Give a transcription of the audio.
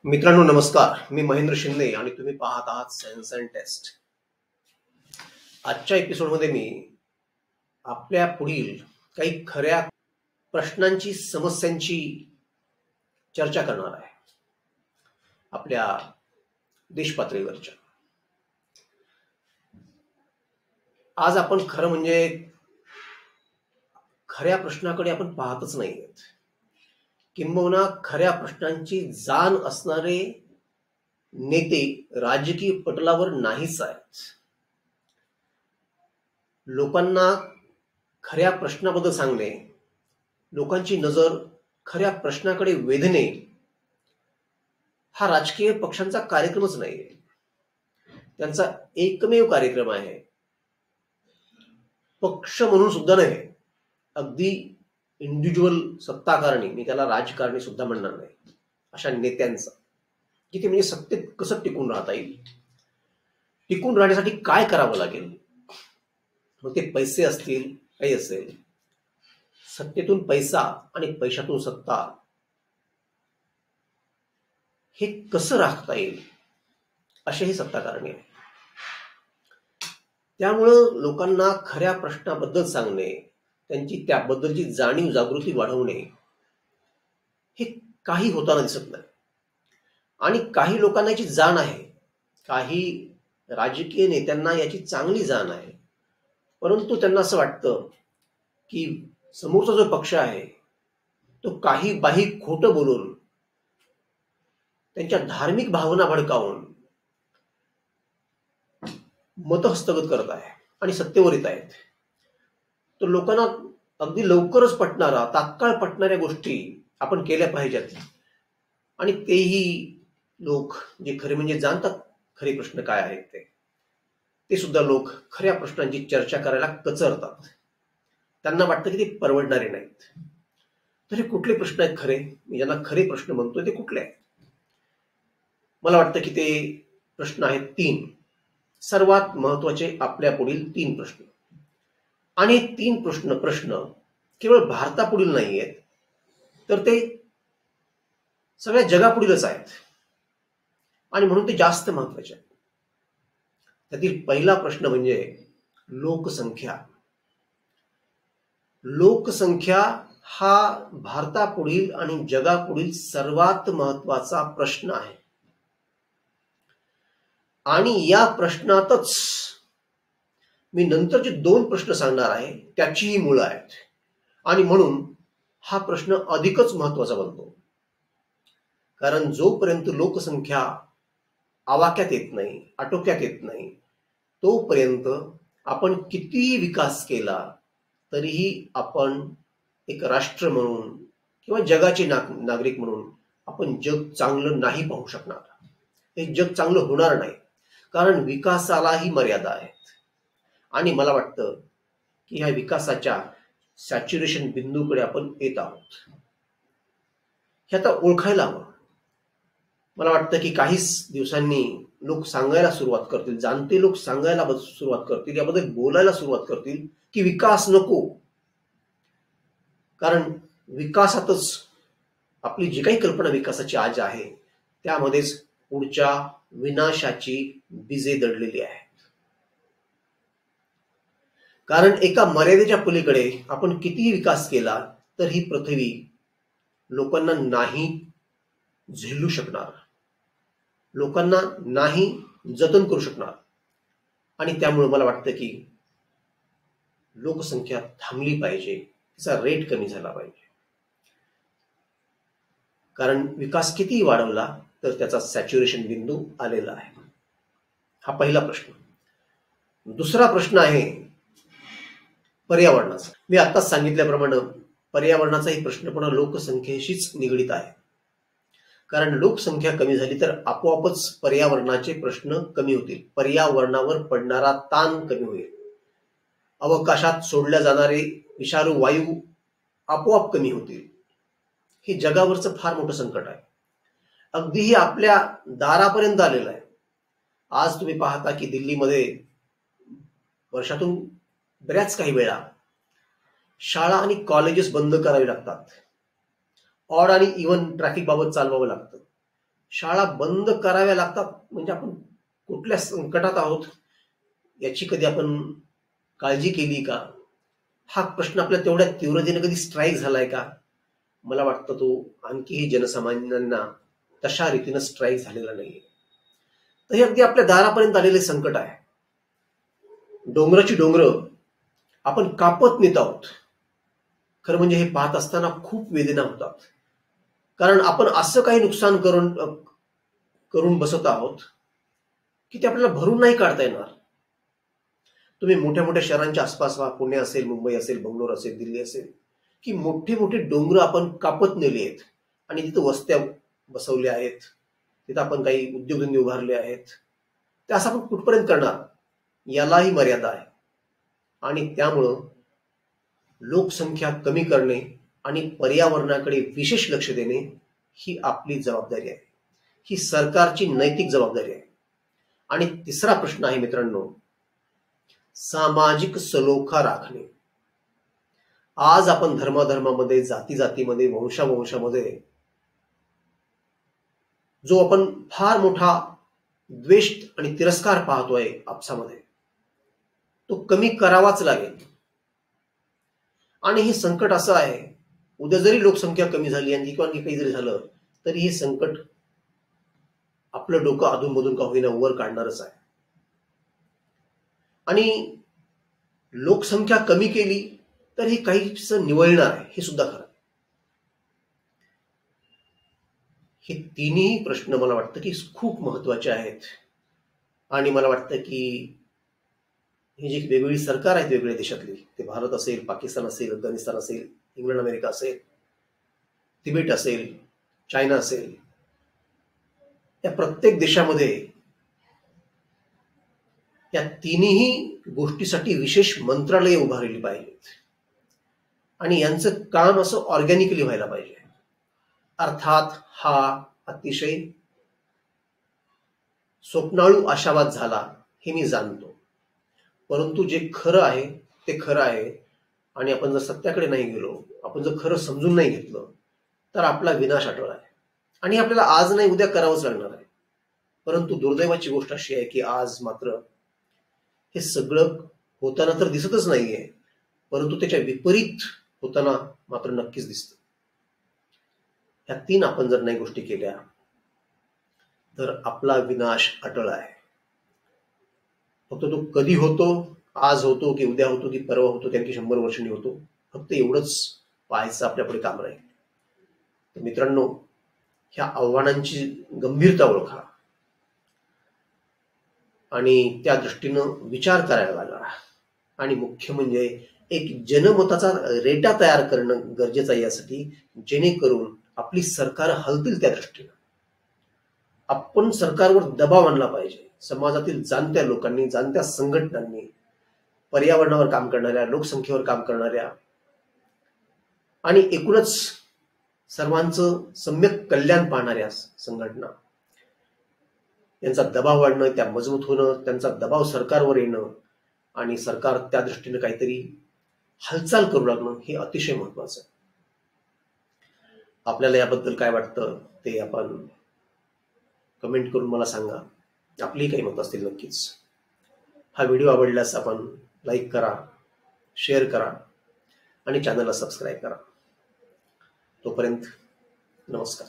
मित्रांनो नमस्कार. मी महेंद्र शिंदे आणि तुम्ही पाहत आहात सेन्स अँड टेस्ट. आजच्या एपिसोडमध्ये मी आपल्या पुढील काही खऱ्या प्रश्नांची समस्यांची चर्चा करणार आहे आपल्या देश पातळीवरच्या. आज आपण खरं म्हणजे खऱ्या प्रश्नाकडे आपण पाहतच नाही आहोत. किंबहुना खऱ्या प्रश्नांची जाण असणारे नेते राजकीय पटलावर नाहीच आहेत. लोकांना खऱ्या प्रश्नाबद्दल सांगणे, लोकांची नजर खऱ्या प्रश्नाकडे वेधणे हा राजकीय पक्षांचा कार्यक्रमच नाही. त्यांचा एकमेव कार्यक्रम आहे. पक्ष म्हणून सुद्धा नाही, अगदी इंडिव्हिज्युअल सत्ताकारणी, मी त्याला राजकारणी सुद्धा म्हणणार नाही, अशा नेत्यांचा, की ते म्हणजे सत्तेत कसं टिकून राहता येईल, टिकून राहण्यासाठी काय करावं लागेल. मग ते पैसे असतील, काही असेल, सत्तेतून पैसा आणि पैशातून सत्ता, हे कसं राखता येईल, असे हे सत्ताकारणी आहे. त्यामुळं लोकांना खऱ्या प्रश्नाबद्दल सांगणे, त्यांची त्याबद्दलची जाणीव जागृती वाढवणे, हे काही होताना दिसत नाही. आणि काही लोकांना याची जाण आहे, काही राजकीय नेत्यांना याची चांगली जाण आहे, परंतु त्यांना असं वाटतं की समोरचा जो पक्ष आहे तो काही बाही खोटं बोलून, त्यांच्या धार्मिक भावना भडकावून मत हस्तगत करत आहे आणि सत्तेवर येत आहेत. तर लोकांना अगदी लवकरच पटणारा, तात्काळ पटणाऱ्या गोष्टी आपण केल्या पाहिजेत. आणि तेही लोक जे खरे म्हणजे जाणतात खरे प्रश्न काय आहेत ते सुद्धा लोक खऱ्या प्रश्नांची चर्चा करायला कचरतात. त्यांना वाटतं की ते परवडणारे नाहीत. तर हे कुठले प्रश्न आहेत खरे, मी ज्यांना खरे प्रश्न म्हणतोय ते कुठले आहेत? मला वाटतं की ते प्रश्न आहेत 3, सर्वात महत्वाचे आपल्या पुढील 3 प्रश्न. आणि 3 प्रश्न केवळ भारतापुढील नाही आहेत, तर ते सगळ्या जगापुढीलच आहेत आणि म्हणून ते जास्त महत्वाचे आहेत. त्यातील पहिला प्रश्न म्हणजे लोकसंख्या. लोकसंख्या हा भारतापुढील आणि जगापुढील सर्वात महत्वाचा प्रश्न आहे. आणि या प्रश्नातच मी नंतर जे 2 प्रश्न सांगणार आहे त्याचीही मुळं आहेत. आणि म्हणून हा प्रश्न अधिकच महत्वाचा बनतो. कारण जोपर्यंत लोकसंख्या आवाक्यात येत नाही, आटोक्यात येत नाही, तोपर्यंत आपण कितीही विकास केला तरीही आपण एक राष्ट्र म्हणून किंवा जगाचे नागरिक म्हणून आपण जग चांगलं नाही पाहू शकणार. हे जग चांगलं होणार नाही, कारण विकासालाही मर्यादा आहेत. आणि मला वाटतं की ह्या विकासाच्या सॅच्युरेशन बिंदूकडे आपण येत आहोत. हे आता ओळखायला हवं. मला वाटतं की काहीच दिवसांनी लोक सांगायला सुरुवात करतील, जाणते लोक सांगायला सुरुवात करतील, याबद्दल बोलायला सुरुवात करतील की विकास नको. कारण विकासातच आपली जी काही कल्पना विकासाची आज आहे त्यामध्येच पुढच्या विनाशाची बीजे दडलेली आहेत. कारण एका मर्यादेच्या पलीकडे आपण कितीही विकास केला तर ही पृथ्वी लोकांना नाही झेलू शकणार, लोकांना नाही जतन करू शकणार. आणि त्यामुळे मला वाटतं की लोकसंख्या थांबली पाहिजे, तिचा रेट कमी झाला पाहिजे. कारण विकास कितीही वाढवला तर त्याचा सॅच्युरेशन बिंदू आलेला आहे. हा पहिला प्रश्न. दुसरा प्रश्न आहे पर्यावरणाचा. मी आत्ताच सांगितल्याप्रमाणे पर्यावरणाचाही प्रश्न पण लोकसंख्येशीच निगडीत आहे. कारण लोकसंख्या कमी झाली तर आपोआपच पर्यावरणाचे प्रश्न कमी होतील, पर्यावरणावर पडणारा ताण कमी होईल, अवकाशात सोडल्या जाणारे विषारू वायू आपोआप कमी होतील. हे जगावरचं फार मोठं संकट आहे. अगदीही आपल्या दारापर्यंत आलेलं आहे. आज तुम्ही पाहता की दिल्लीमध्ये वर्षातून बऱ्याच काही वेळा शाळा आणि कॉलेजेस बंद करावी लागतात. ऑड आणि इव्हन ट्रॅफिक बाबत चालवावं लागतं. शाळा बंद कराव्या लागतात म्हणजे आपण कुठल्या संकटात आहोत याची कधी आपण काळजी केली का? हा प्रश्न आपल्या तेवढ्या तीव्रतेने कधी स्ट्राईक झालाय का? मला वाटतं तो आणखीही जनसामान्यांना तशा रीतीनं स्ट्राईक झालेला नाहीये. तर हे अगदी आपल्या दारापर्यंत आलेले संकट आहे. डोंगराची डोंगरं आपण कापत नेत आहोत. खरं म्हणजे हे पाहत असताना खूप वेदना होतात. कारण आपण असं काही नुकसान करून बसत आहोत की ते आपल्याला भरून नाही काढता येणार. तुम्ही मोठ्या मोठ्या शहरांच्या आसपास व्हा, पुणे असेल, मुंबई असेल, बंगलोर असेल, दिल्ली असेल, की मोठे मोठे डोंगर आपण कापत नेले आहेत आणि तिथं वस्त्या बसवल्या आहेत, तिथं आपण काही उद्योगधंदे उभारले आहेत. ते असं आपण कुठपर्यंत करणार? यालाही मर्यादा आहे. आणि त्यामुळं लोकसंख्या कमी करणे आणि पर्यावरणाकडे विशेष लक्ष देणे ही आपली जबाबदारी आहे. ही सरकारची नैतिक जबाबदारी आहे. आणि तिसरा प्रश्न आहे मित्रांनो, सामाजिक सलोखा राखणे. आज आपण धर्माधर्मामध्ये, जाती जातीमध्ये, वंशावंशामध्ये जो आपण फार मोठा द्वेष आणि तिरस्कार पाहतोय आपसामध्ये, तो कमी करावाच लागेल. आणि हे संकट असं आहे, उद्या जरी लोकसंख्या कमी झाली आणि किंवा काही जरी झालं तरी हे संकट आपलं डोकं अधूनमधून का होईना वर काढणारच आहे. आणि लोकसंख्या कमी केली तर हे काहीच निवळणार आहे, हे सुद्धा खरं. हे तिन्ही प्रश्न मला वाटतं की खूप महत्वाचे आहेत. आणि मला वाटतं की ही जी वेगवेगळी सरकार आहेत वेगवेगळ्या देशातली, ते भारत असेल, पाकिस्तान असेल, अफगाणिस्तान असेल, इंग्लंड अमेरिका असेल, तिबेट असेल, चायना असेल, या प्रत्येक देशामध्ये या तिन्ही गोष्टीसाठी विशेष मंत्रालय उभारली पाहिजेत. आणि यांचं काम असं ऑर्गॅनिकली व्हायला पाहिजे. अर्थात हा अतिशय स्वप्नाळू आशावाद झाला हे मी जाणतो, परंतु जे खरं आहे ते खरं आहे. आणि आपण जर सत्याकडे नाही गेलो, आपण जर खरं समजून नाही घेतलं तर आपला विनाश अटळ आहे. आणि आपल्याला आज नाही उद्या करावंच लागणार आहे. परंतु दुर्दैवाची गोष्ट अशी आहे की आज मात्र हे सगळं होताना तर दिसतच नाहीये, परंतु त्याच्या विपरीत होताना मात्र नक्कीच दिसतं. ह्या तीन आपण जर नाही गोष्टी केल्या तर आपला विनाश अटळ आहे. फक्त तो कधी होतो, आज होतो की उद्या होतो की परवा होतो, त्यांची 100 वर्षांनी होतो, फक्त एवढंच पाहायचं आपल्यापुढे काम राहील. तर मित्रांनो, ह्या आव्हानांची गंभीरता ओळखा आणि त्या दृष्टीनं विचार करायला लागला. आणि मुख्य म्हणजे एक जनमताचा रेटा तयार करणं गरजेचं आहे यासाठी, जेणेकरून आपली सरकार हलतील त्या दृष्टीनं. आपण सरकारवर दबाव आणला पाहिजे. समाजातील जाणत्या लोकांनी, जाणत्या संघटनांनी, पर्यावरणावर काम करणाऱ्या, लोकसंख्येवर काम करणाऱ्या आणि एकूणच सर्वांचं सम्यक कल्याण पाहणाऱ्या संघटना, यांचा दबाव वाढणं, त्या मजबूत होणं, त्यांचा दबाव सरकारवर येणं आणि सरकार त्या दृष्टीनं काहीतरी हालचाल करू लागणं हे अतिशय महत्वाचं आहे. आपल्याला याबद्दल काय वाटतं ते आपण कमेंट करून मला सांगा. आपली काही मत असतील नक्कीच. हा व्हिडिओ आवडल्यास आपण लाईक करा, शेअर करा आणि चॅनलला सबस्क्राईब करा. तोपर्यंत नमस्कार.